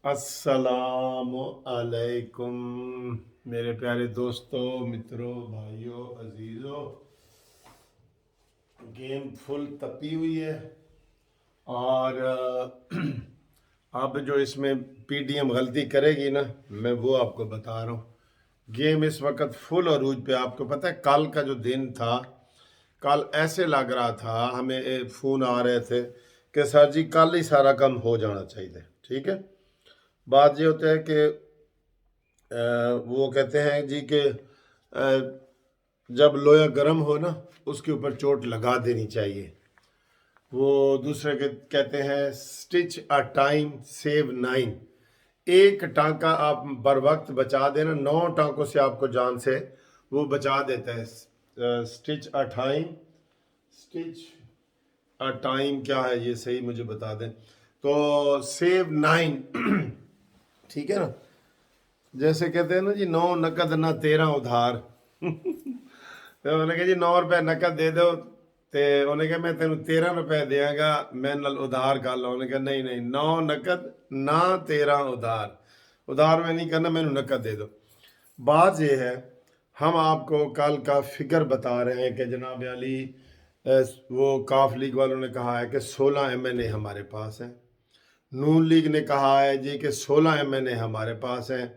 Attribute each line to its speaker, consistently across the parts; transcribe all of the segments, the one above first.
Speaker 1: अस्सलाम अलैकुम मेरे प्यारे दोस्तों, मित्रों, भाइयों, अजीज़ों। गेम फुल तपी हुई है और अब जो इसमें पीडीएम गलती करेगी ना, मैं वो आपको बता रहा हूँ। गेम इस वक्त फुल अरूज पे। आपको पता है कल का जो दिन था, कल ऐसे लग रहा था, हमें फ़ोन आ रहे थे कि सर जी कल ही सारा काम हो जाना चाहिए। ठीक है, बात ये होता है कि वो कहते हैं जी कि जब लोया गर्म हो ना, उसके ऊपर चोट लगा देनी चाहिए। वो दूसरे के कहते हैं stitch a time save nine. एक टांका आप बर वक्त बचा देना, 9 टांकों से आपको जान से वो बचा देता है। Stitch a time, stitch a time क्या है ये सही मुझे बता दें। तो सेव नाइन ठीक है ना। जैसे कहते हैं ना जी, 9 नकद ना 13 उधार। ਤੇ ਉਹਨੇ ਕਿਹਾ ਜੀ 9 ਰੁਪਏ ਨਕਦ ਦੇ ਦਿਓ, ਤੇ ਉਹਨੇ ਕਿਹਾ ਮੈਂ ਤੈਨੂੰ 13 ਰੁਪਏ ਦੇਵਾਂਗਾ, ਮੇਰੇ ਨਾਲ ਉਧਾਰ ਕਰ लो। ਉਹਨੇ ਕਿਹਾ नहीं नहीं, 9 नकद ना 13 उधार। उधार में नहीं करना, मैंने नकद दे दो। बात ये है, हम आपको कल का फिगर बता रहे हैं कि जनाब अली वो काफ लीग वालों ने कहा है कि 16 MNA हमारे पास हैं। नून लीग ने कहा है जी कि 16 MNA हमारे पास हैं।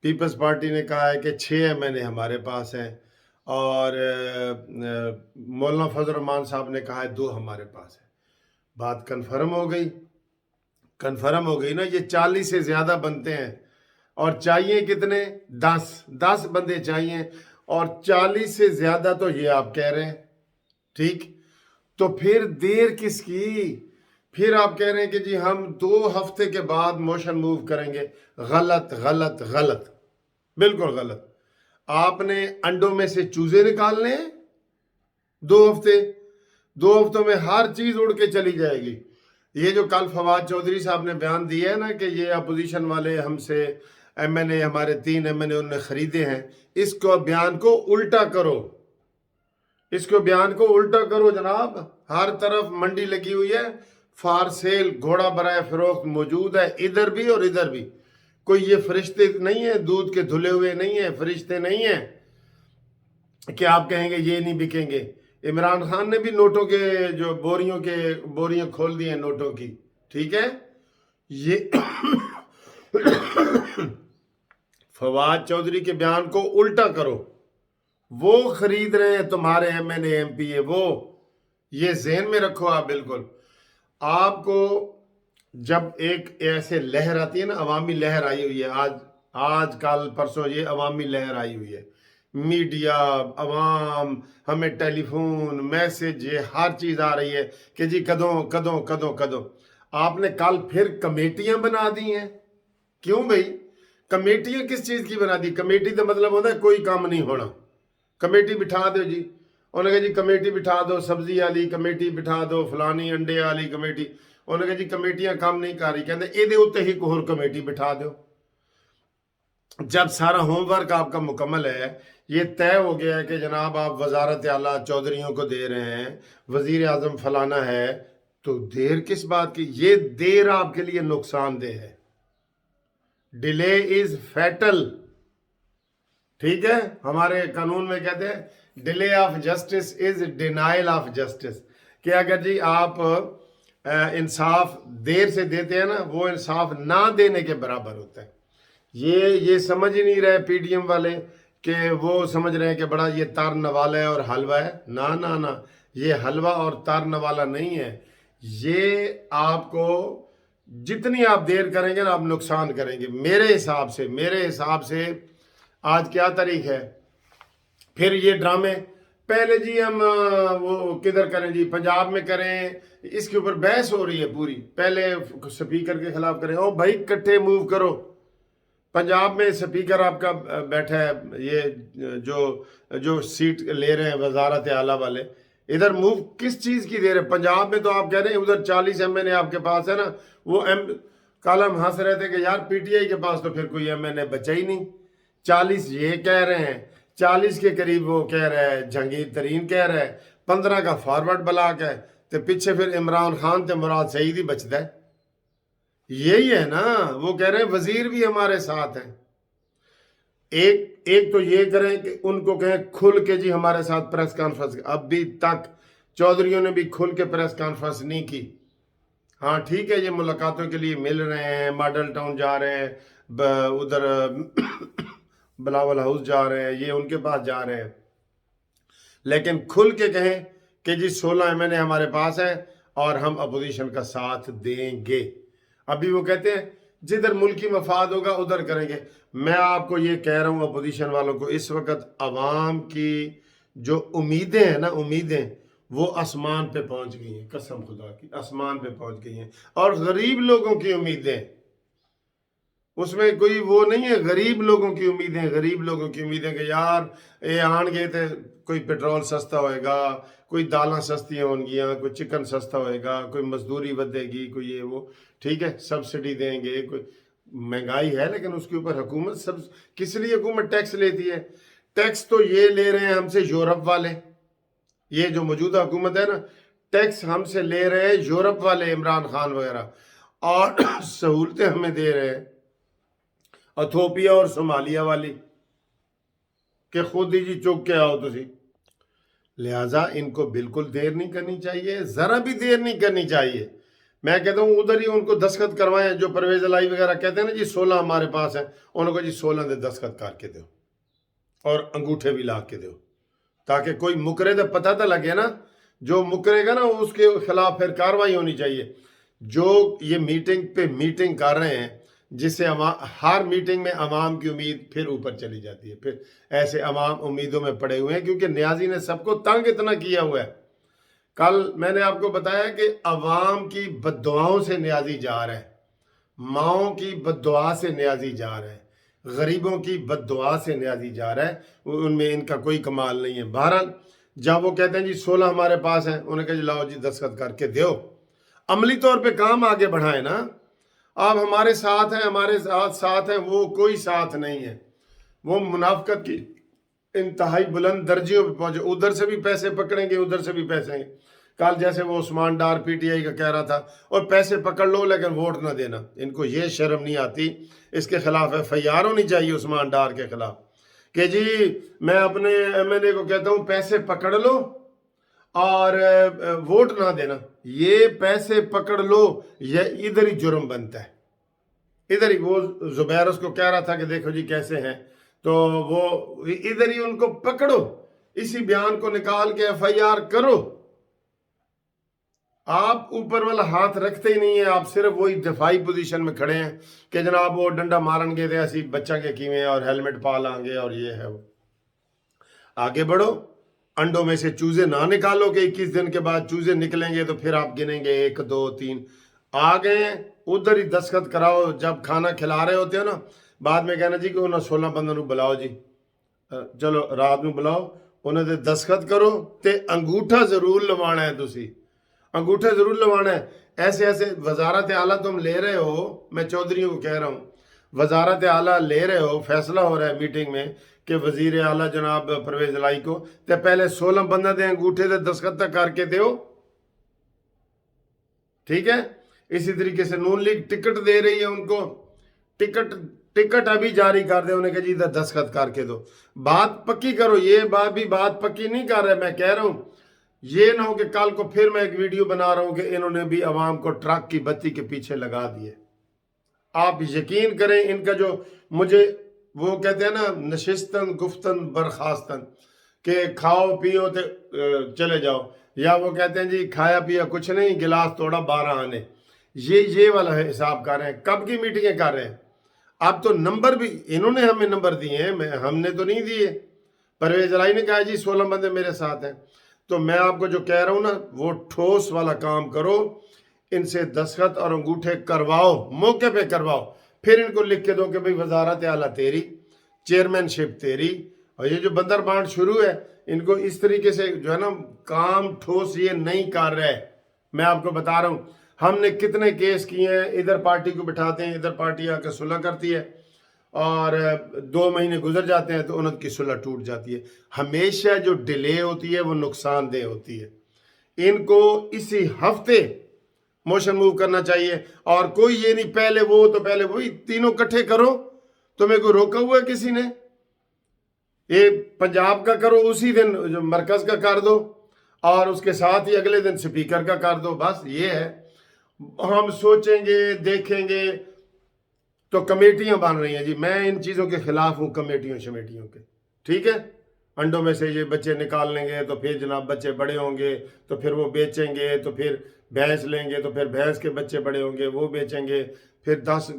Speaker 1: पीपल्स पार्टी ने कहा है कि 6 MNA हमारे पास हैं। और मौलाना फजल रहमान साहब ने कहा है 2 हमारे पास है। बात कन्फर्म हो गई, कन्फर्म हो गई ना। ये 40 से ज़्यादा बनते हैं और चाहिए कितने? 10 बंदे चाहिए और 40 से ज़्यादा तो ये आप कह रहे हैं। ठीक, तो फिर देर किसकी? फिर आप कह रहे हैं कि जी हम 2 हफ्ते के बाद मोशन मूव करेंगे। गलत गलत गलत, बिल्कुल गलत। आपने अंडों में से चूजे निकालने हैं। 2 हफ्ते, 2 हफ्तों में हर चीज उड़ के चली जाएगी। ये जो कल फवाद चौधरी साहब ने बयान दिया है ना कि ये अपोजिशन वाले हमसे MNA, हमारे 3 MNA उन्होंने खरीदे हैं, इसको बयान को उल्टा करो, इसको बयान को उल्टा करो जनाब। हर तरफ मंडी लगी हुई है, फार सेल, घोड़ा बराए फरोख्त मौजूद है, इधर भी और इधर भी। कोई ये फरिश्ते नहीं है, दूध के धुले हुए नहीं है, फरिश्ते नहीं है कि आप कहेंगे ये नहीं बिकेंगे। इमरान खान ने भी नोटों के जो बोरियां खोल दी हैं नोटों की। ठीक है, ये फवाद चौधरी के बयान को उल्टा करो। वो खरीद रहे हैं तुम्हारे MNA MPA, वो ये ज़हन में रखो आप। बिल्कुल, आपको जब एक ऐसे लहर आती है ना, अवामी लहर आई हुई है, आज कल परसों ये अवामी लहर आई हुई है। मीडिया, अवाम, हमें टेलीफोन, मैसेज, ये हर चीज़ आ रही है कि जी कदों कदों कदों कदों। आपने कल फिर कमेटियां बना दी हैं। क्यों भाई? कमेटियां किस चीज़ की बना दी? कमेटी तो मतलब होता है कोई काम नहीं होना। कमेटी बिठा दो जी, उन्होंने कहा जी कमेटी बिठा दो, सब्जी वाली कमेटी बिठा दो, फलानी अंडे वाली कमेटी। उन्होंने कहा जी कमेटियां काम नहीं कर रही, कहते ਇਹਦੇ ਉੱਤੇ ही कोई और कमेटी बिठा दो। जब सारा होमवर्क आपका मुकम्मल है, ये तय हो गया है कि जनाब आप वजारत आला चौधरियों को दे रहे हैं, वजीर आजम फलाना है, तो देर किस बात की? ये देर आपके लिए नुकसानदेह है। Delay is fatal. ठीक है, हमारे कानून में कहते हैं delay of justice is denial of justice, कि अगर जी आप इंसाफ देर से देते हैं ना, वो इंसाफ ना देने के बराबर होता है। ये समझ ही नहीं रहे पीडीएम वाले कि वो समझ रहे हैं कि बड़ा ये तार नवाला है और हलवा है। ना ना ना, ये हलवा और तार नवाला नहीं है। ये आपको जितनी आप देर करेंगे ना, आप नुकसान करेंगे। मेरे हिसाब से आज क्या तारीख है? फिर ये ड्रामे पहले जी हम वो किधर करें जी? पंजाब में करें, इसके ऊपर बहस हो रही है पूरी। पहले स्पीकर के खिलाफ करें। ओ भाई इकट्ठे मूव करो। पंजाब में स्पीकर आपका बैठा है, ये जो सीट ले रहे हैं वजारत आला वाले, इधर मूव किस चीज़ की दे रहे? पंजाब में तो आप कह रहे हैं उधर 40 MNA आपके पास है ना। वो कल हम हंस रहे थे कि यार PTI के पास तो फिर कोई MNA बचा ही नहीं। 40 ये कह रहे हैं, 40 के करीब वो कह रहा है, जहांगीर तरीन कह रहा है, 15 का फॉरवर्ड ब्लॉक है, तो पीछे फिर इमरान खान ते मुराद सईद ही बचता है। यही है ना, वो कह रहे हैं वजीर भी हमारे साथ हैं। एक तो ये करें कि उनको कहें खुल के जी हमारे साथ प्रेस कॉन्फ्रेंस, अभी तक चौधरियों ने भी खुल के प्रेस कॉन्फ्रेंस नहीं की। हाँ ठीक है, ये मुलाकातों के लिए मिल रहे हैं, मॉडल टाउन जा रहे हैं, उधर बिलावल हाउस जा रहे हैं, ये उनके पास जा रहे हैं, लेकिन खुल के कहें कि जी 16 MNA हमारे पास है और हम अपोजिशन का साथ देंगे। अभी वो कहते हैं जिधर मुल्की मफाद होगा उधर करेंगे। मैं आपको ये कह रहा हूँ अपोजिशन वालों को, इस वक्त अवाम की जो उम्मीदें हैं ना, उम्मीदें वो आसमान पे पहुंच गई हैं, कसम खुदा की आसमान पे पहुंच गई हैं। और गरीब लोगों की उम्मीदें, उसमें कोई वो नहीं है, गरीब लोगों की उम्मीदें, गरीब लोगों की उम्मीदें कि यार ये आन गए थे, कोई पेट्रोल सस्ता होएगा, कोई दालें सस्ती होंगियाँ, कोई चिकन सस्ता होएगा, कोई मजदूरी बढ़ेगी, कोई ये वो, ठीक है, सब्सिडी देंगे, कोई महंगाई है लेकिन उसके ऊपर हुकूमत सब, किस लिए हुकूमत टैक्स लेती है? टैक्स तो ये ले रहे हैं हमसे यूरोप वाले, ये जो मौजूदा हुकूमत है ना, टैक्स हमसे ले रहे हैं यूरोप वाले, इमरान खान वगैरह, और सहूलतें हमें दे रहे हैं इथोपिया और सोमालिया वाली कि खुद ही जी चुक के आओ तुसी। लिहाजा इनको बिल्कुल देर नहीं करनी चाहिए, जरा भी देर नहीं करनी चाहिए। मैं कहता हूँ उधर ही उनको दस्तखत करवाएं, जो परवेज लाई वगैरह कहते हैं ना जी 16 हमारे पास है, उनको जी 16 दे दस्तखत करके दो और अंगूठे भी ला के दो, ताकि कोई मुकरे तो पता तो लगे ना, जो मुकरेगा ना उसके खिलाफ फिर कार्रवाई होनी चाहिए। जो ये मीटिंग पे मीटिंग कर रहे हैं, जिससे हर मीटिंग में अवाम की उम्मीद फिर ऊपर चली जाती है, फिर ऐसे अवाम उम्मीदों में पड़े हुए हैं, क्योंकि न्याजी ने सबको तंग इतना किया हुआ है। कल मैंने आपको बताया कि अवाम की बद्दुआओं से न्याजी जा रहा है, माओं की बद्दुआ से न्याजी जा रहा है, गरीबों की बद्दुआ से न्याजी जा रहा है, उनमें इनका कोई कमाल नहीं है। बहरहाल जब वो कहते हैं जी 16 हमारे पास है, उन्हें कहा जी लाओ जी दस्तखत करके दो, अमली तौर पे काम आगे बढ़ाए ना। आप हमारे साथ हैं, हमारे साथ हैं, वो कोई साथ नहीं है, वो मुनाफकत की इंतहाई बुलंद दर्जियों पे पहुंचे, उधर से भी पैसे पकड़ेंगे, उधर से भी पैसे हैं। कल जैसे वो उस्मान डार PTI का कह रहा था, और पैसे पकड़ लो लेकिन वोट ना देना, इनको ये शर्म नहीं आती, इसके खिलाफ FIR होनी चाहिए उस्मान डार के खिलाफ कि जी मैं अपने MNA को कहता हूँ पैसे पकड़ लो और वोट ना देना। ये पैसे पकड़ लो, ये इधर ही जुर्म बनता है, इधर ही। वो जुबैर उसको कह रहा था कि देखो जी कैसे हैं, तो वो इधर ही उनको पकड़ो, इसी बयान को निकाल के FIR करो। आप ऊपर वाला हाथ रखते ही नहीं है, आप सिर्फ वही दिफाई पोजीशन में खड़े हैं कि जनाब वो डंडा मारन गए थे ऐसी बच्चा के कीवे और हेलमेट पा लांगे और ये है वो। आगे बढ़ो, अंडों में से चूजे ना निकालो कि 21 दिन के बाद चूजे निकलेंगे तो फिर आप गिनेंगे 1 2 3। आ गए उधर ही दस्तखत कराओ, जब खाना खिला रहे होते हो ना, बाद में कहना जी कि उन्हें 16 बंदों बुलाओ जी, चलो रात में बुलाओ, उन्हें दस्तखत करो, ते अंगूठा जरूर लवाना है, तुसी अंगूठा जरूर लवाना है। ऐसे ऐसे वजारत आला तुम ले रहे हो, मैं चौधरियों को कह रहा हूँ, वजारत आला ले रहे हो, फैसला हो रहा है मीटिंग में कि वजीर आला जनाब परवेज लाई को ते पहले 16 बंदा दे अंगूठे दे दस्तखत तक करके दो, ठीक है। इसी तरीके से नून लीग टिकट दे रही है उनको, टिकट अभी जारी कर दे, उन्हें कहा जी इधर दस्तखत करके दो, बात पक्की करो। ये बात पक्की नहीं कर रहे, मैं कह रहा हूं ये ना हो कि कल को फिर मैं एक वीडियो बना रहा हूं कि इन्होंने भी अवाम को ट्रक की बत्ती के पीछे लगा दिए। आप यकीन करें, इनका जो मुझे वो कहते हैं ना नशिस्तन गुफ्तन बर्खास्तन, के खाओ पियो तो चले जाओ, या वो कहते हैं जी खाया पिया कुछ नहीं, गिलास तोड़ा 12 आने, ये वाला है हिसाब कर रहे हैं। कब की मीटिंगें कर रहे हैं? अब तो नंबर भी इन्होंने हमें नंबर दिए हैं, हमने तो नहीं दिए। परवेज लाई ने कहा जी 16 बंदे मेरे साथ हैं। तो मैं आपको जो कह रहा हूं ना, वो ठोस वाला काम करो, इनसे दस्तखत और अंगूठे करवाओ, मौके पे करवाओ, फिर इनको लिख के दो कि भाई वजारत आला तेरी, चेयरमैनशिप तेरी। और ये जो बंदर बांट शुरू है, इनको इस तरीके से जो है ना काम ठोस ये नहीं कर रहे। मैं आपको बता रहा हूं, हमने कितने केस किए हैं, इधर पार्टी को बिठाते हैं, इधर पार्टी आकर सुलह करती है, और 2 महीने गुजर जाते हैं तो उनकी सुलह टूट जाती है। हमेशा जो डिले होती है वो नुकसानदेह होती है। इनको इसी हफ्ते موشن موو کرنا چاہیے. اور کوئی یہ نہیں پہلے وہ تو پہلے وہی تینوں کٹھے کرو. تمہیں کوئی روکا ہوا ہے کسی نے؟ یہ پنجاب کا کرو اسی دن جو مرکز کا کر دو اور اس کے ساتھ ہی اگلے دن سپیکر کا کر دو. بس یہ ہے. ہم سوچیں گے دیکھیں گے تو کمیٹیاں بن رہی ہیں جی. میں ان چیزوں کے خلاف ہوں کمیٹیوں شمیٹیوں کے. ٹھیک ہے. انڈوں میں سے یہ بچے نکال لیں گے تو پھر جناب بچے بڑے ہوں گے تو پھر وہ بیچیں گے تو پھر بھینس لیں گے تو پھر بھینس کے بچے بڑے ہوں گے وہ بیچیں گے پھر 10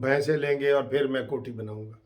Speaker 1: بھینسیں لیں گے اور پھر میں کوٹھی بناؤں گا.